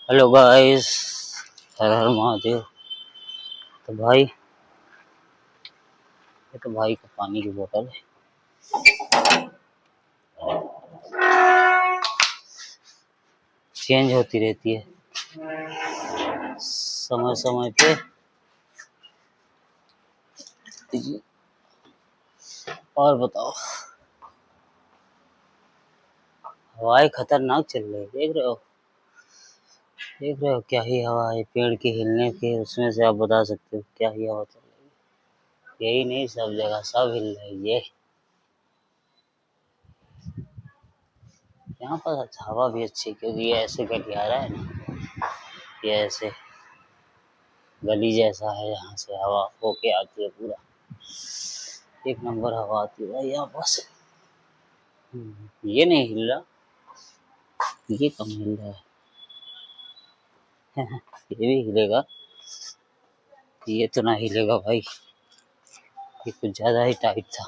Hello guys, हर हर महादेव। तो भाई, ये तो भाई का पानी की बोतल है। चेंज होती रहती है समय समय पे। और बताओ, हवाएं खतरनाक चल रही है, देख रहे हो? देख रहे हो क्या ही हवा है, पेड़ के हिलने के उसमें से आप बता सकते हो क्या ही हवा चल रही है। यही नहीं, सब जगह सब हिल रही है। ये यहाँ पर हवा भी अच्छी, क्योंकि ये ऐसे गलियारा है ना, ये ऐसे गली जैसा है, यहाँ से हवा होके आती है। पूरा एक नंबर हवा आती है भाई यहाँ पास। ये नहीं हिल रहा, ये कम हिल रहा है। ये भी हिलेगा, ये तो ना हिलेगा भाई, ये कुछ ज्यादा ही टाइट था।